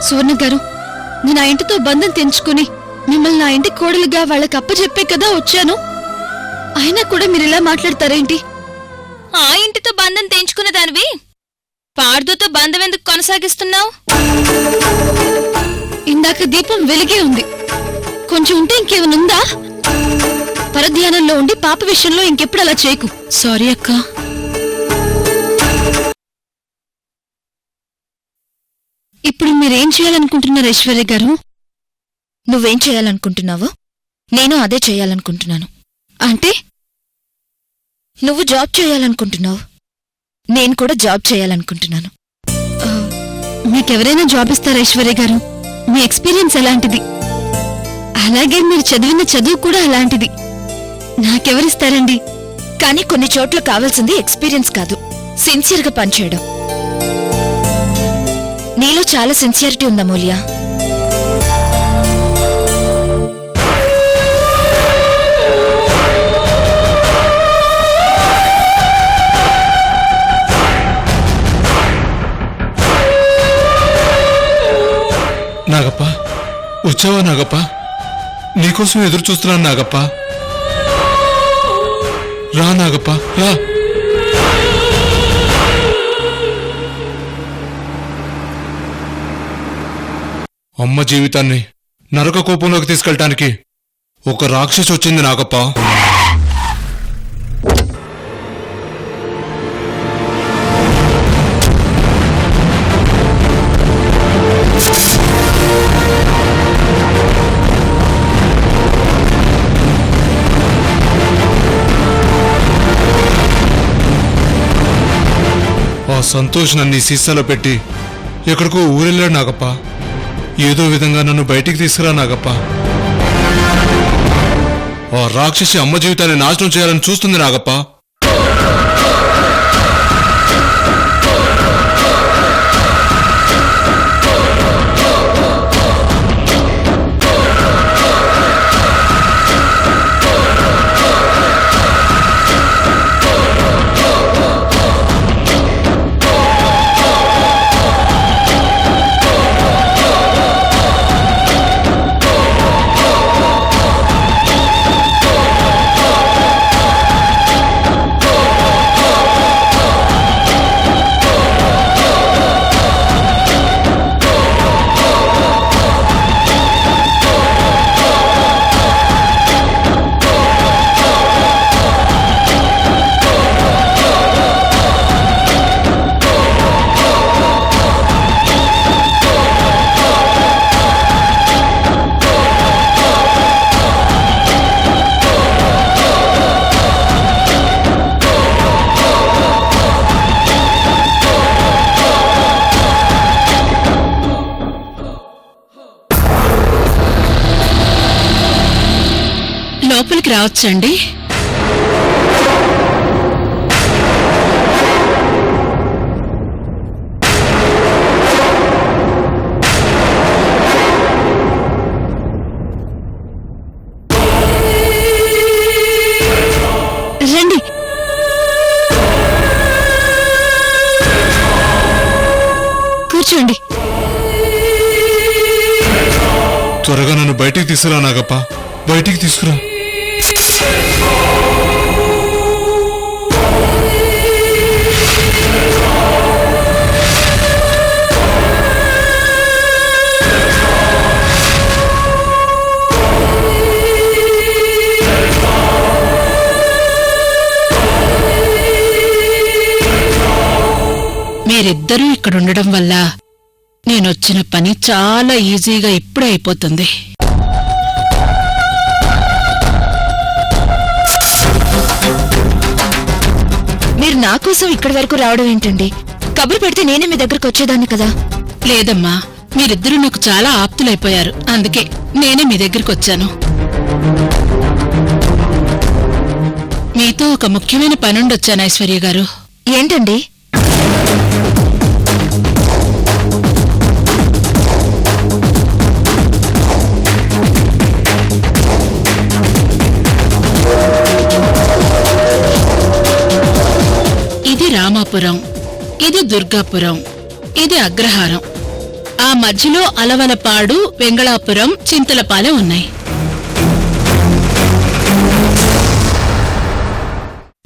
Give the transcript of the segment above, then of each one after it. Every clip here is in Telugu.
సువర్ణ గారు, నేను ఆ ఇంటితో బంధం తెంచుకుని మిమ్మల్ని నా ఇంటి కోడలుగా వాళ్ళకి అప్పచెప్పే కదా వచ్చాను. అయినా కూడా మీరు ఇలా మాట్లాడతారేంటి? ఆ ఇంటితో బంధం తెంచుకున్న దానివి పార్దుతో బంధం ఎందుకు కొనసాగిస్తున్నావు? ఇందాక దీపం వెలిగే ఉంది, కొంచెం ఉంటే ఇంకేమనుందా? పరధ్యానంలో ఉండి పాప విషయంలో ఇంకెప్పుడు అలా చేయకు. సారీ అక్క. ఇప్పుడు మీరేం చేయాలనుకుంటున్నారు ఐశ్వర్య గారు? నువ్వేం చేయాలనుకుంటున్నావో నేను అదే చేయాలనుకుంటున్నాను. అంటే నువ్వు జాబ్ చేయాలనుకుంటున్నావు, నేను కూడా జాబ్ చేయాలనుకుంటున్నాను. మీకెవరైనా జాబ్ ఇస్తారా ఐశ్వర్య గారు? మీ ఎక్స్పీరియన్స్ ఎలాంటిది? అలాగే మీరు చదివిన చదువు కూడా అలాంటిది. నాకెవరిస్తారండి? కానీ కొన్ని చోట్ల కావాల్సింది ఎక్స్పీరియన్స్ కాదు, సిన్సియర్గా పనిచేయడం. నీలో చాలా సిన్సియారిటీ ఉంది అమూల్య. నాగప్ప, వచ్చావా నాగప్ప? నీకోసం ఎదురు చూస్తున్నాను నాగప్ప. రా నాగప్ప, రా. అమ్మ జీవితాన్ని నరక కోపంలోకి తీసుకెళ్ళటానికి ఒక రాక్షసి వచ్చింది నాగప్ప. ఆ సంతోష్ నన్ను సీసాలో పెట్టి ఎక్కడికో ఊరెళ్ళాడు నాగప్ప. ఏదో విధంగా నన్ను బయటికి తీసుకురా నాగప్ప. ఆ రాక్షసి అమ్మ జీవితాన్ని నాశనం చేయాలని చూస్తుంది నాగప్ప. లోపలికి రావచ్చండి? రండి. కూర్చోండి. త్వరగా నన్ను బయటికి తీసుకురా నాగప్ప, బయటికి తీసుకురా. మీరిద్దరూ ఇక్కడుండడం వల్ల నేనొచ్చిన పని చాలా ఈజీగా ఇప్పుడే అయిపోతుంది. మీరు నా కోసం ఇక్కడి వరకు రావడం ఏంటండి? కబురు పెడితే నేనే మీ దగ్గరకు వచ్చేదాన్ని కదా. లేదమ్మా, మీరిద్దరూ నాకు చాలా ఆప్తులైపోయారు, అందుకే నేనే మీ దగ్గరికి వచ్చాను. మీతో ఒక ముఖ్యమైన పనుండొచ్చాను ఐశ్వర్య గారు. ఏంటండి? ఇది రామాపురం, ఇది దుర్గాపురం, ఇది అగ్రహారం. ఆ మధ్యలో అలవలపాడు, వెంగళాపురం, చింతలపాలెం ఉన్నాయి.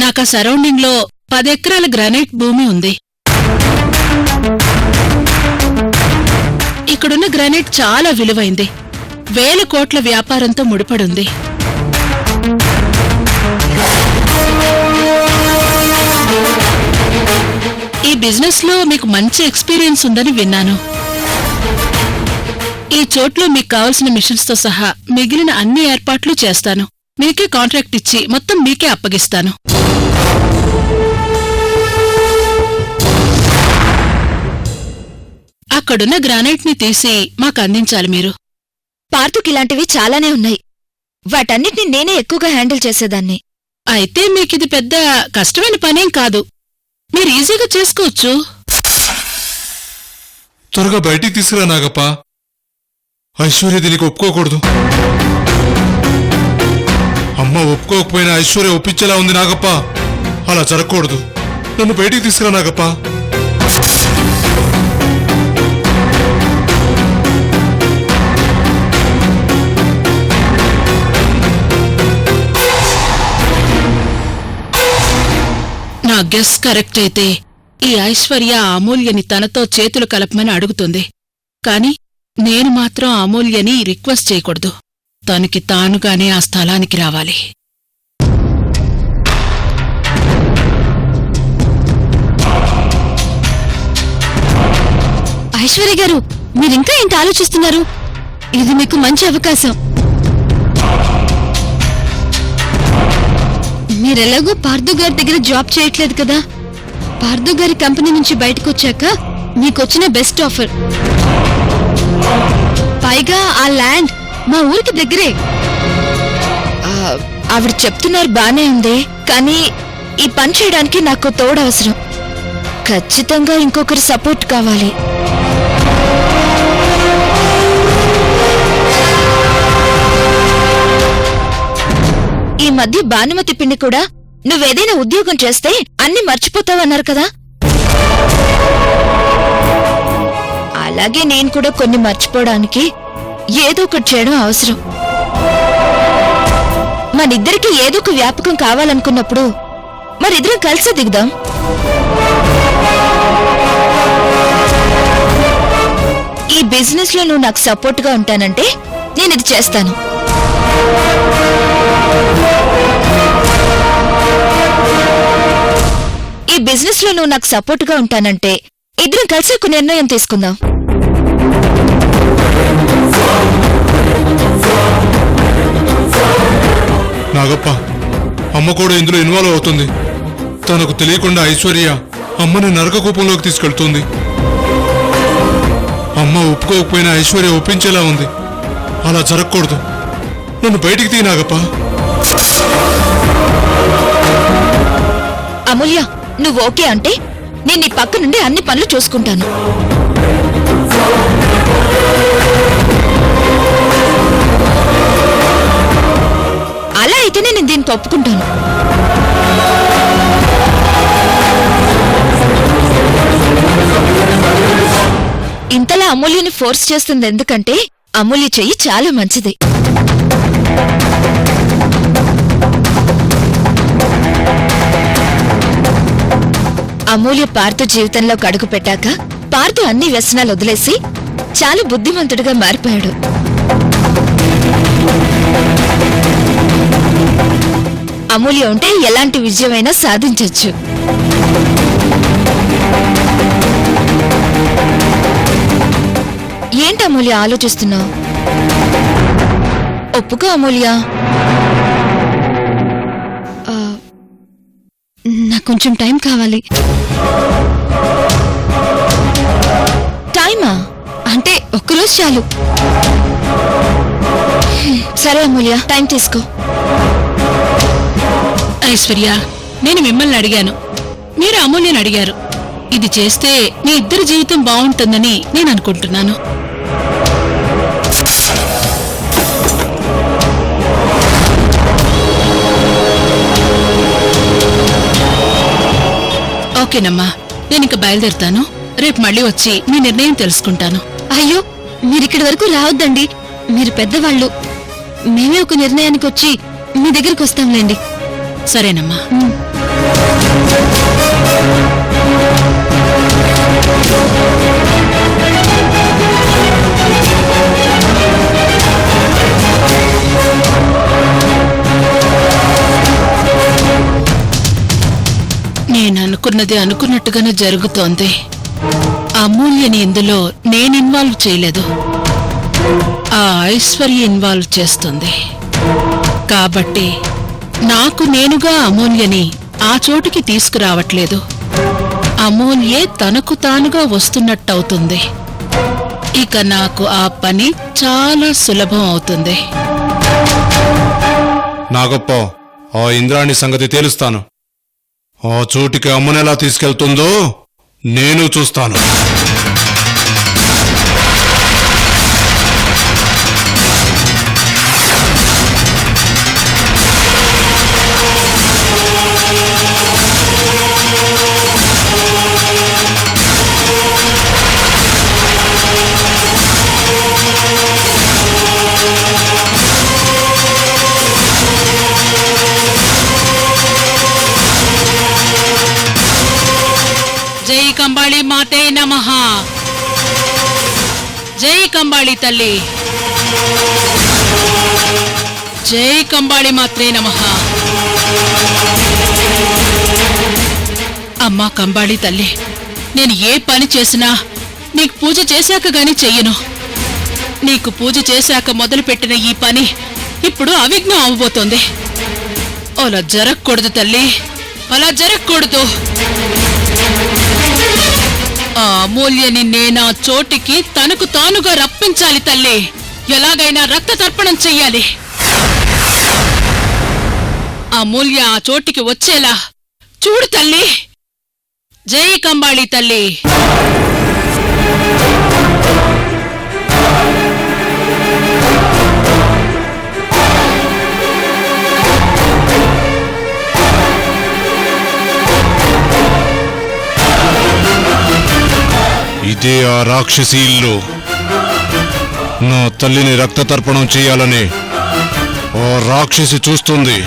నాకు ఆ సరౌండింగ్ లో 10 ఎకరాల గ్రానైట్ భూమి ఉంది. ఇక్కడున్న గ్రానైట్ చాలా విలువైంది. 1000 కోట్ల వ్యాపారంతో ముడిపడుంది. ఈ బిజినెస్ లో మీకు మంచి ఎక్స్పీరియన్స్ ఉందని విన్నాను. ఈ చోట్లో మీకు కావలసిన మిషన్స్ తో సహా మిగిలిన అన్ని ఏర్పాట్లు చేస్తాను. మీకే కాంట్రాక్ట్ ఇచ్చి మొత్తం మీకే అప్పగిస్తాను. అక్కడున్న గ్రానైట్ ని తీసి మాకు అందించాలి మీరు. పార్థుకిలాంటివి చాలానే ఉన్నాయి. వాటన్నిటిని నేనే ఎక్కువగా హ్యాండిల్ చేసేదాన్ని. అయితే మీకిది పెద్ద కష్టమైన పనేం కాదు. మీరు ఈజీగా చేసుకోవచ్చు. త్వరగా బయటికి తీసుకురా నాగప్ప. ఐశ్వర్య దీనికి ఒప్పుకోకూడదు. అమ్మ ఒప్పుకోకపోయినా ఐశ్వర్య ఒప్పించేలా ఉంది నాగప్ప. అలా జరగకూడదు. నన్ను బయటికి తీసుకురా నాగప్ప. నా గెస్ కరెక్ట్ అయితే ఈ ఐశ్వర్య అమూల్యని తనతో చేతులు కలపమని అడుగుతుంది. కాని నేను మాత్రం అమూల్యని రిక్వెస్ట్ చేయకూడదు. తనకి తానుగానే ఆ స్థలానికి రావాలి. ఐశ్వర్య గారు, మీరింకా ఏంటి ఆలోచిస్తున్నారు? ఇది మీకు మంచి అవకాశం. మీరెలాగో పార్థు గారి దగ్గర జాబ్ చేయట్లేదు కదా. పార్థు గారి కంపెనీ నుంచి బయటకొచ్చాక మీకొచ్చిన బెస్ట్ ఆఫర్. పైగా ఆ ల్యాండ్ మా ఊరికి దగ్గరే. ఆవిడ చెప్తున్నారు బానే ఉంది, కానీ ఈ పని చేయడానికి నాకు తోడు అవసరం. ఖచ్చితంగా ఇంకొకరి సపోర్ట్ కావాలి. ఈ మధ్య భానుమతి పిండి కూడా నువ్వేదైనా ఉద్యోగం చేస్తే అన్ని మర్చిపోతావన్నారు కదా. అలాగే నేను కూడా కొన్ని మర్చిపోవడానికి ఏదో ఒకటి చేయడం అవసరం. మనిద్దరికి ఏదో ఒక వ్యాపకం కావాలనుకున్నప్పుడు మరిద్దరం కలిసి దిగుదాం. ఈ బిజినెస్ లో నువ్వు నాకు సపోర్ట్ గా ఉంటానంటే నేను ఇది చేస్తాను. ఈ బిజినెస్ లో నువ్వు నాకు సపోర్ట్ గా ఉంటానంటే ఇద్దరం కలిసి ఒక నిర్ణయం తీసుకుందాం. నాగప్ప, అమ్మ కూడా ఇందులో ఇన్వాల్వ్ అవుతుంది. తనకు తెలియకుండా ఐశ్వర్య అమ్మని నరక కూపంలోకి తీసుకెళ్తుంది. అమ్మ ఒప్పుకోకపోయినా ఐశ్వర్య ఒప్పించేలా ఉంది. అలా జరగకూడదు. నన్ను బయటికి తీ నాగప్ప. అమూల్య, నువ్వు ఓకే అంటే నేను నీ పక్క నుండి అన్ని పనులు చూసుకుంటాను. అలా అయితేనే నేను దీనికి ఒప్పుకుంటాను. ఇంతలా అమూల్యని ఫోర్స్ చేస్తుంది ఎందుకంటే అమూల్య చెయ్యి చాలా మంచిది. అమూల్య పార్థు జీవితంలోకి అడుగు పెట్టాక పార్థు అన్ని వ్యసనాలు వదిలేసి చాలా బుద్ధిమంతుడిగా మారిపోయాడు. అమూల్య ఉంటే ఎలాంటి విజయమైనా సాధించొచ్చు. ఏంటి అమూల్య ఆలోచిస్తున్నావు? ఒప్పుకో అమూల్య. నాకు కొంచెం టైం కావాలి. టైమా? అంటే ఒక్కరోజు చాలు. సరే అమూల్య, టైం తీసుకో. ఐశ్వర్య, నేను మిమ్మల్ని అడిగాను, మీరు అమూల్యని అడిగారు. ఇది చేస్తే మీ ఇద్దరి జీవితం బాగుంటుందని నేను అనుకుంటున్నాను. ఓకేనమ్మా, నేను ఇక బయలుదేరుతాను. రేపు మళ్ళీ వచ్చి మీ నిర్ణయం తెలుసుకుంటాను. అయ్యో మీరిక్కడి వరకు రావద్దండి. మీరు పెద్దవాళ్ళు. మేమే ఒక నిర్ణయానికి వచ్చి మీ దగ్గరికి వస్తాంలేండి. సరేనమ్మా. నేననుకున్నది అనుకున్నట్టుగానే జరుగుతోంది. అమూల్యని ఇందులో నేను ఇన్వాల్వ్ చేయలేదు, ఆ ఐశ్వర్య ఇన్వాల్వ్ చేస్తుంది. కాబట్టి నాకు నేనుగా అమూల్యని ఆ చోటుకి తీసుకురావట్లేదు. అమూల్యే తనకు తానుగా వస్తున్నట్టవుతుంది. ఇక నాకు ఆ పని చాలా సులభం అవుతుంది. నాగప్ప, ఆ ఇంద్రాణి సంగతి తేలుస్తాను. ఆ చోటికి అమ్మనెలా తీసుకెళ్తుందో నేను చూస్తాను. జై కంబాళి మాతే నమః. జై కంబాళి తల్లి. జై కంబాళి మాత్రే నమః. అమ్మా కంబాళి తల్లి, నేను ఏ పని చేసినా నీకు పూజ చేశాక గాని చెయ్యను. నీకు పూజ చేశాక మొదలుపెట్టిన ఈ పని ఇప్పుడు అవిఘ్నం అవబోతోంది. అలా జరగకూడదు తల్లి, అలా జరగకూడదు. ఆ అమూల్యని నేనా చోటికి తనకు తానుగా రప్పించాలి తల్లి. ఎలాగైనా రక్త తర్పణం చెయ్యాలి. అమూల్య ఆ చోటికి వచ్చేలా చూడు తల్లి. జై కంబాళి తల్లి. ఇదే ఆ రాక్షసి ఇల్లు. నా తల్లిని రక్త తర్పణం చేయాలని ఆ రాక్షసి చూస్తుంది.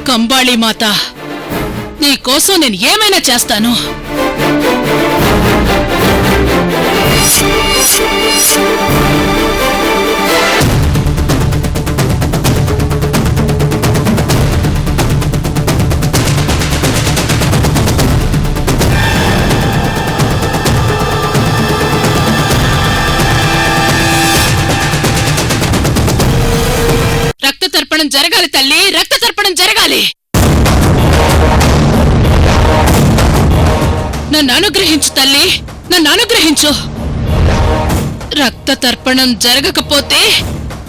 కంబాళి మాత, నీ కోసం నేను ఏమైనా చేస్తాను. రక్త తర్పణం జరగాలి తల్లి, రక్త తర్పణం జరగాలి. నన్ను అనుగ్రహించు తల్లి, నన్ను అనుగ్రహించు. రక్త తర్పణం జరగకపోతే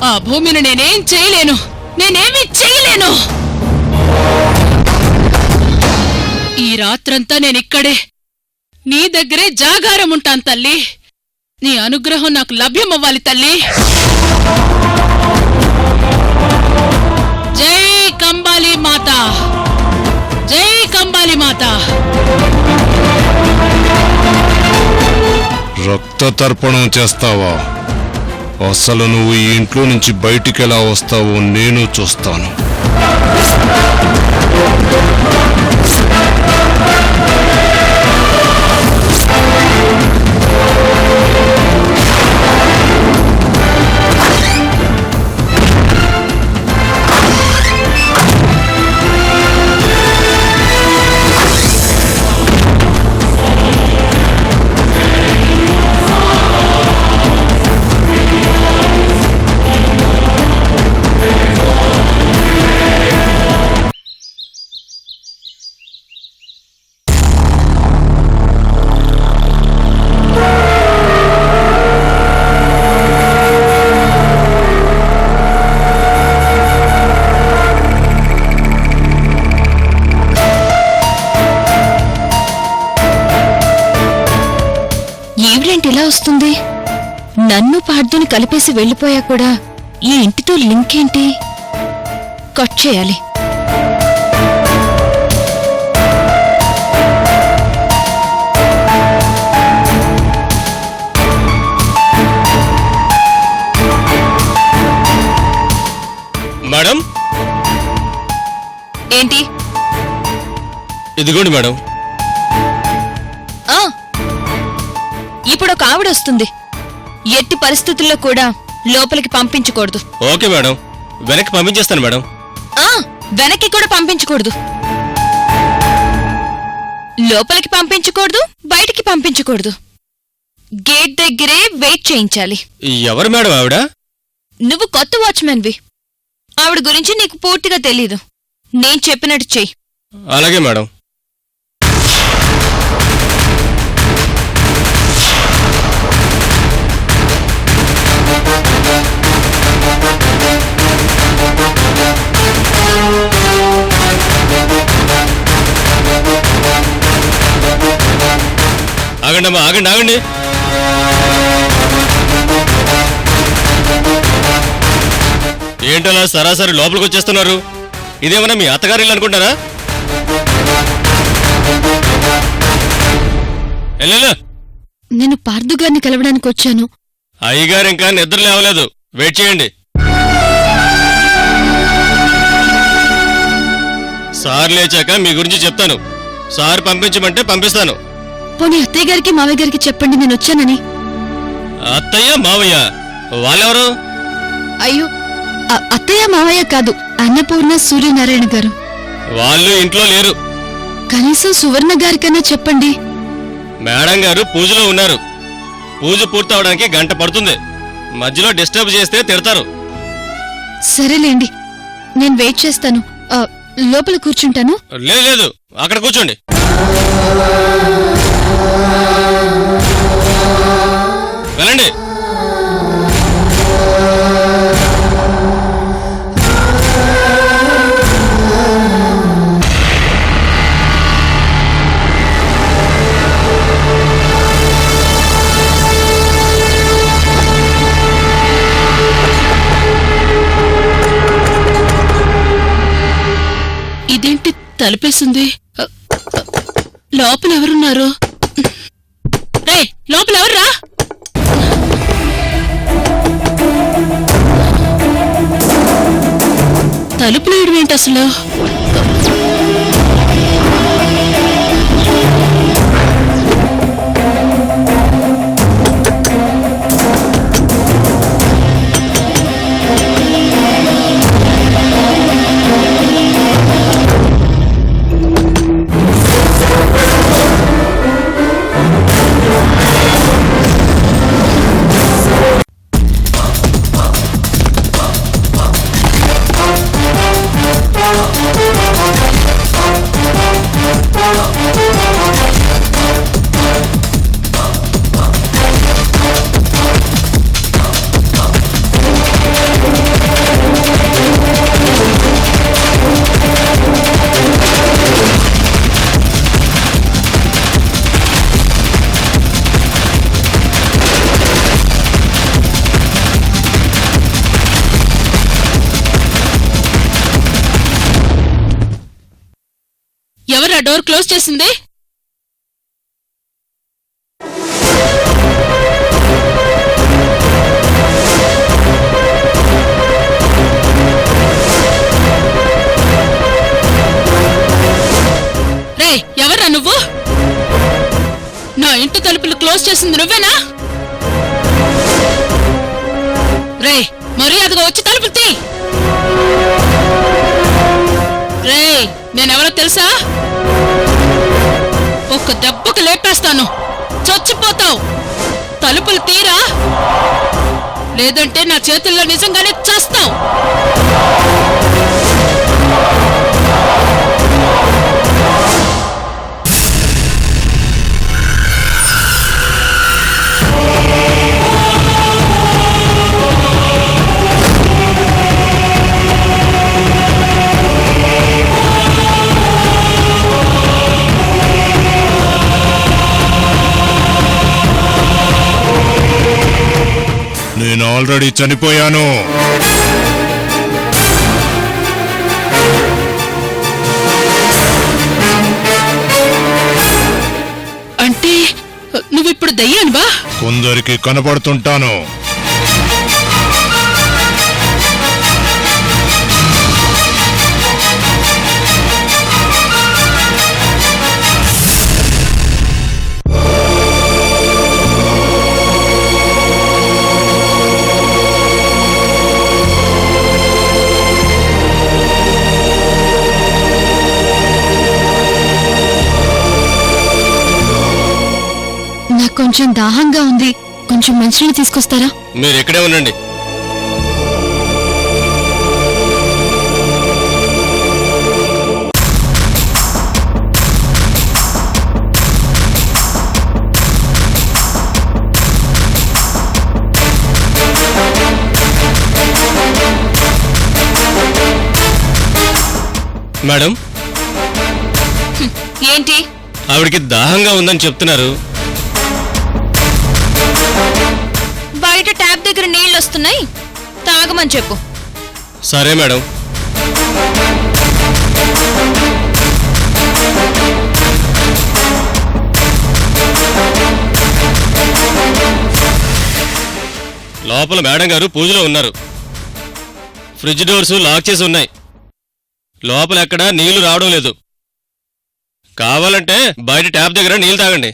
ఆ భూమిని నేనేం చేయలేను, నేనేమీ చేయలేను. ఈ రాత్రంతా నేనిక్కడే నీ దగ్గరే జాగారం ఉంటాను తల్లి. నీ అనుగ్రహం నాకు లభ్యమవ్వాలి తల్లి. జై కంబాలి మాత, జై కంబాలి మాత. రక్త తర్పణం చేస్తావా? అసలు నువ్వు ఈ ఇంట్లో నుంచి బయటికెలా వస్తావో నేను చూస్తాను. చేతుని కలిపేసి వెళ్ళిపోయా కూడా ఈ ఇంటితో లింక్ ఏంటి? కట్ చేయాలి. మేడం, ఏంటి? ఇదిగోండి మేడం. ఆ ఇప్పుడు ఒక ఆవిడ వస్తుంది. ఎట్టి పరిస్థితుల్లో కూడా లోపలికి పంపించకూడదు. ఓకే మేడం, వెనక్కి పంపించేస్తాను మేడం. ఆ వెనక్కి కూడా పంపించకూడదు. లోపలికి పంపించకూడదు, బయటికి పంపించకూడదు. గేట్ దగ్గరే వెయిట్ చేయించాలి. ఎవరు మేడం ఆవిడ? నువ్వు కొత్త వాచ్మెన్వి. ఆవిడ గురించి నీకు పూర్తిగా తెలీదు. నేను చెప్పినట్టు చెయ్యి. అలాగే మేడం. ఆగండి అమ్మా, ఆగండి ఆగండి. ఏంటలా సరాసరి లోపలికి వచ్చేస్తున్నారు? ఇదేమన్నా మీ అత్తగారి ఇల్లు అనుకుంటారా? ఎల్లెల్లా. నేను పార్థు గారిని కలవడానికి వచ్చాను. అయ్యగారు ఇంకా నిద్ర లేవలేదు, వెయిట్ చేయండి. సార్ లేచాక మీ గురించి చెప్తాను. సార్ పంపించమంటే పంపిస్తాను. పోనీ అత్తయ్య గారికి మావయ్య గారికి చెప్పండి నేను వచ్చానని. అత్తయ్య మావయ్య వాళ్ళెవరు? అయ్యో, అత్తయ్య మావయ్య కాదు, అన్నపూర్ణ సూర్యనారాయణ గారు. వాళ్ళు ఇంట్లో లేరు. కనీసం సువర్ణ గారికన్నా చెప్పండి. మేడం గారు పూజలో ఉన్నారు. పూజ పూర్తవడానికి గంట పడుతుంది. మధ్యలో డిస్టర్బ్ చేస్తే తిడతారు. సరేలేండి, నేను వెయిట్ చేస్తాను. లోపల కూర్చుంటాను. లేదు లేదు, అక్కడ కూర్చోండి. వెళ్ళండి. ఇదేంటి తలుపేసింది? లోపల ఎవరున్నారు? రే, లోపల ఎవర్రా? తలుపు లేయడం ఏంటి అసలు? ఎవరా డోర్ క్లోజ్ చేసింది? రే, ఎవర్రా నువ్వు? నా ఇంటి తలుపులు క్లోజ్ చేసింది నువ్వేనా? రే, మర్యాదగా వచ్చి తలుపులు తీ. రే, నేనెవరో తెలుసా? ఒక్క దెబ్బకు లేపేస్తాను, చచ్చిపోతావు. తలుపులు తీరా, లేదంటే నా చేతుల్లో నిజంగానే చస్తావు. నేను ఆల్రెడీ చనిపోయాను. అంటే నువ్విప్పుడు దయ్యానువా? కొందరికి కనపడుతుంటాను. నాకు కొంచెం దాహంగా ఉంది, కొంచెం మంచినీళ్ళు తీసుకొస్తారా? మీరు ఇక్కడే ఉండండి. మేడం, ఏంటి? ఆవిడికి దాహంగా ఉందని చెప్తున్నారు. బయట ట్యాప్ దగ్గర నీళ్ళు వస్తున్నాయి, తాగమని చెప్పు. సరే మేడం. లోపల మేడం గారు పూజలో ఉన్నారు. ఫ్రిడ్జ్ డోర్స్ లాక్ చేసి ఉన్నాయి. లోపల ఎక్కడా నీళ్లు రావడం లేదు. కావాలంటే బయట ట్యాప్ దగ్గర నీళ్లు తాగండి.